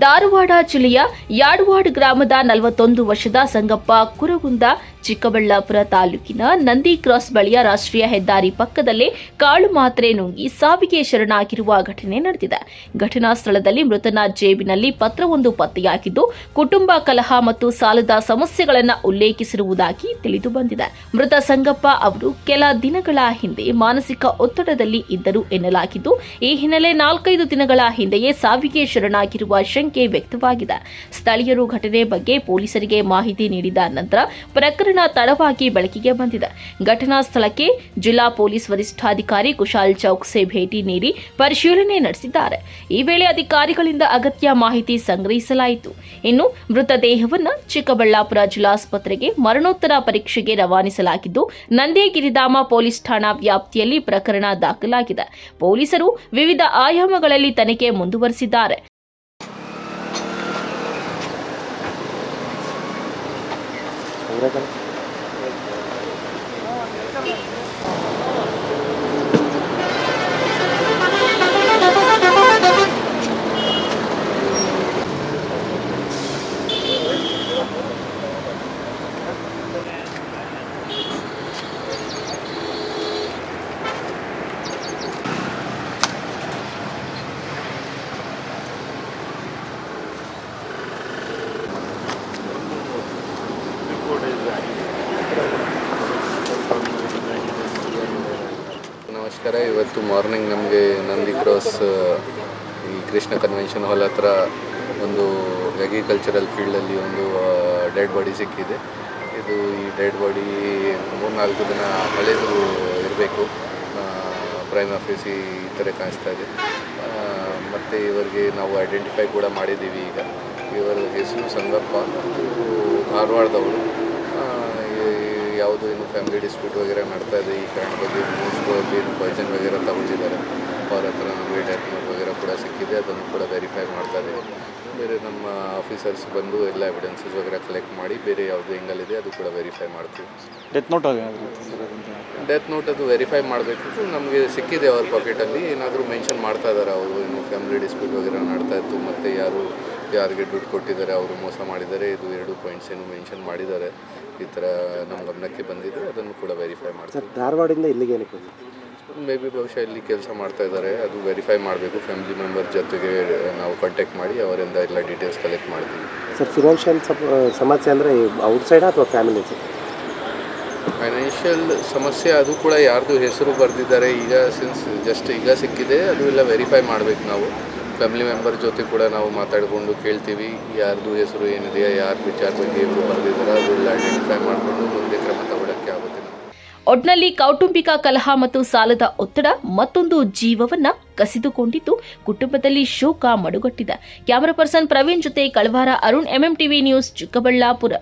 ಧಾರವಾಡ ಜಿಲ್ಲೆಯ ಯಾಡವಾಡ ಗ್ರಾಮದ 41 ವರ್ಷದ ಸಂಗಪ್ಪ ಕುರಗುಂದ ಚಿಕ್ಕಬಳ್ಳಾಪುರ ತಾಲೂಕಿನ ನಂದಿ ಕ್ರಾಸ್ ಬಳಿಯ ರಾಷ್ಟ್ರೀಯ ಹೆದ್ದಾರಿ ಪಕ್ಕದಲ್ಲೇ ಕಾಳು ಮಾತ್ರೆ ನುಂಗಿ ಸಾವಿಗೆ ಶರಣಾಗಿರುವ ಘಟನೆ ನಡೆದಿದೆ. ಘಟನಾ ಸ್ಥಳದಲ್ಲಿ ಮೃತನ ಜೇಬಿನಲ್ಲಿ ಪತ್ರವೊಂದು ಪತ್ತೆಯಾಗಿದ್ದು, ಕುಟುಂಬ ಕಲಹ ಮತ್ತು ಸಾಲದ ಸಮಸ್ಯೆಗಳನ್ನು ಉಲ್ಲೇಖಿಸಿರುವುದಾಗಿ ತಿಳಿದು ಬಂದಿದೆ. ಮೃತ ಸಂಗಪ್ಪ ಅವರು ಕೆಲ ದಿನಗಳ ಹಿಂದೆ ಮಾನಸಿಕ ಒತ್ತಡದಲ್ಲಿ ಇದ್ದರು ಎನ್ನಲಾಗಿದ್ದು, ಈ ಹಿನ್ನೆಲೆ 4-5 ದಿನಗಳ ಹಿಂದೆಯೇ ಸಾವಿಗೆ ಶರಣಾಗಿರುವ ಶಂಕೆ ವ್ಯಕ್ತವಾಗಿದೆ. ಸ್ಥಳೀಯರು ಘಟನೆ ಬಗ್ಗೆ ಪೊಲೀಸರಿಗೆ ಮಾಹಿತಿ ನೀಡಿದ ನಂತರ ಪ್ರಕರಣ ತಡವಾಗಿ ಬೆಳಕಿಗೆ ಬಂದಿದೆ. ಘಟನಾ ಸ್ಥಳಕ್ಕೆ ಜಿಲ್ಲಾ ಪೊಲೀಸ್ ವರಿಷ್ಠಾಧಿಕಾರಿ ಕುಶಾಲ್ ಚೌಕ್ಸೆ ಭೇಟಿ ನೀಡಿ ಪರಿಶೀಲನೆ ನಡೆಸಿದ್ದಾರೆ. ಈ ವೇಳೆ ಅಧಿಕಾರಿಗಳಿಂದ ಅಗತ್ಯ ಮಾಹಿತಿ ಸಂಗ್ರಹಿಸಲಾಯಿತು. ಇನ್ನು ಮೃತದೇಹವನ್ನು ಚಿಕ್ಕಬಳ್ಳಾಪುರ ಜಿಲ್ಲಾಸ್ಪತ್ರೆಗೆ ಮರಣೋತ್ತರ ಪರೀಕ್ಷೆಗೆ ರವಾನಿಸಲಾಗಿದ್ದು, ನಂದಿಗಿರಿಧಾಮ ಪೊಲೀಸ್ ಠಾಣಾ ವ್ಯಾಪ್ತಿಯಲ್ಲಿ ಪ್ರಕರಣ ದಾಖಲಾಗಿದೆ. ಪೊಲೀಸರು ವಿವಿಧ ಆಯಾಮಗಳಲ್ಲಿ ತನಿಖೆ ಮುಂದುವರೆಸಿದ್ದಾರೆ. ನಮಸ್ಕಾರ. ಇವತ್ತು ಮಾರ್ನಿಂಗ್ ನಮಗೆ ನಂದಿ ಕ್ರಾಸ್ ಈ ಕೃಷ್ಣ ಕನ್ವೆನ್ಷನ್ ಹಾಲ್ ಹತ್ರ ಒಂದು ಅಗ್ರಿಕಲ್ಚರಲ್ ಫೀಲ್ಡಲ್ಲಿ ಒಂದು ಡೆಡ್ ಬಾಡಿ ಸಿಕ್ಕಿದೆ. ಈ ಡೆಡ್ ಬಾಡಿ 3-4 ದಿನ ಹಳೆದು ಇರಬೇಕು. ಪ್ರೈಮ್ ಆಫೀಸ್ ಈ ಥರ ಕಾಣಿಸ್ತಾ ಇದೆ. ಮತ್ತು ಇವರಿಗೆ ನಾವು ಐಡೆಂಟಿಫೈ ಕೂಡ ಮಾಡಿದ್ದೀವಿ. ಈಗ ಇವರ ಹೆಸರು ಸಂಗಪ್ಪ, ಧಾರವಾಡದವರು. ಯಾವುದು ಏನು ಫ್ಯಾಮಿಲಿ ಡಿಸ್ಪ್ಯೂಟ್ ವಗೇರೆ ಮಾಡ್ತಾ ಇದೆ. ಈ ಕಾರಣ ಬಗ್ಗೆ ಮೋಸ್ಟ್ಲಿ ಪಾಯ್ಸನ್ ವಗೇರೆ ತಗೊಳ್ತಿದ್ದಾರೆ. ಅವ್ರ ಹತ್ರ ನಮಗೆ ಡೆತ್ ನೋಟ್ ವಗೇರೆ ಕೂಡ ಸಿಕ್ಕಿದೆ. ಅದನ್ನು ಕೂಡ ವೆರಿಫೈ ಮಾಡ್ತಾ ಇದ್ದೀವಿ. ಬೇರೆ ನಮ್ಮ ಆಫೀಸರ್ಸ್ ಬಂದು ಎಲ್ಲ ಎವಿಡೆನ್ಸಸ್ ವಗೇರೆ ಕಲೆಕ್ಟ್ ಮಾಡಿ ಬೇರೆ ಯಾವುದು ಹೆಂಗಲ್ಲಿದೆ ಅದು ಕೂಡ ವೆರಿಫೈ ಮಾಡ್ತೀವಿ. ಡೆತ್ ನೋಟ್ ಅದು ವೆರಿಫೈ ಮಾಡಬೇಕು. ನಮಗೆ ಸಿಕ್ಕಿದೆ ಅವ್ರ ಪಾಕೆಟಲ್ಲಿ. ಏನಾದರೂ ಮೆನ್ಷನ್ ಮಾಡ್ತಾ ಇದ್ದಾರೆ ಅವರು ಏನು ಫ್ಯಾಮಿಲಿ ಡಿಸ್ಪ್ಯೂಟ್ ವಗೇರೆ ಮಾಡ್ತಾ ಇತ್ತು, ಮತ್ತು ಯಾರಿಗೆ ದುಡ್ಡು ಕೊಟ್ಟಿದ್ದಾರೆ, ಅವರು ಮೋಸ ಮಾಡಿದ್ದಾರೆ, ಇದು 2 ಪಾಯಿಂಟ್ಸ್ ಏನು ಮೆನ್ಷನ್ ಮಾಡಿದ್ದಾರೆ. ಈ ಥರ ನಮ್ಮ ಗಮನಕ್ಕೆ ಬಂದಿದೆ. ಅದನ್ನು ಕೂಡ ವೆರಿಫೈ ಮಾಡ್ತೀವಿ. ಧಾರವಾಡದಿಂದ ಇಲ್ಲಿಗೆ ಏನಕ್ಕೆ ಮೇ ಬಿ ಬಹುಶಃ ಇಲ್ಲಿ ಕೆಲಸ ಮಾಡ್ತಾ ಇದ್ದಾರೆ. ಅದು ವೆರಿಫೈ ಮಾಡಬೇಕು. ಫ್ಯಾಮಿಲಿ ಮೆಂಬರ್ ಜೊತೆಗೆ ನಾವು ಕಾಂಟ್ಯಾಕ್ಟ್ ಮಾಡಿ ಅವರಿಂದ ಎಲ್ಲ ಡೀಟೇಲ್ಸ್ ಕಲೆಕ್ಟ್ ಮಾಡ್ತೀವಿ. ಸರ್, ಫಿನಾನ್ಷಿಯಲ್ ಸಮಸ್ಯೆ ಅಂದರೆ ಔಟ್ಸೈಡಾ ಅಥವಾ ಫ್ಯಾಮಿಲಿ? ಫೈನಾನ್ಷಿಯಲ್ ಸಮಸ್ಯೆ ಅದು ಕೂಡ ಯಾರ್ದು ಹೆಸರು ಬರೆದಿದ್ದಾರೆ ಈಗ ಜಸ್ಟ್ ಈಗ ಸಿಕ್ಕಿದೆ. ಅದು ಎಲ್ಲ ವೆರಿಫೈ ಮಾಡಬೇಕು. ನಾವು ಫ್ಯಾಮಿಲಿ ಮೆಂಬರ್ ಜೊತೆ ಕೂಡ ನಾವು ಮಾತಾಡಿಕೊಂಡು ಕೇಳ್ತೀವಿ ಯಾರ್ದು ಹೆಸರು ಏನಿದೆಯಾ, ಯಾರು ವಿಚಾರ ಬಗ್ಗೆ ಇವರು ಬರೆದಿದ್ದಾರೆ, ಅದೆಲ್ಲ ಐಡೆಂಟಿಫೈ ಮಾಡಿಕೊಂಡು ಮುಂದೆ ಕ್ರಮ ತಗೊಳ್ಳೋಕ್ಕೆ ಆಗುತ್ತೆ. ಒಟ್ನಲ್ಲಿ ಕೌಟುಂಬಿಕ ಕಲಹ ಮತ್ತು ಸಾಲದ ಒತ್ತಡ ಮತ್ತೊಂದು ಜೀವವನ್ನ ಕಸಿದುಕೊಂಡಿದ್ದು, ಕುಟುಂಬದಲ್ಲಿ ಶೋಕ ಮಡುಗಟ್ಟಿದೆ. ಕ್ಯಾಮರಾ ಪರ್ಸನ್ ಪ್ರವೀಣ್ ಜೊತೆ ಕಳವಾರ ಅರುಣ್, MMTV ನ್ಯೂಸ್, ಚಿಕ್ಕಬಳ್ಳಾಪುರ.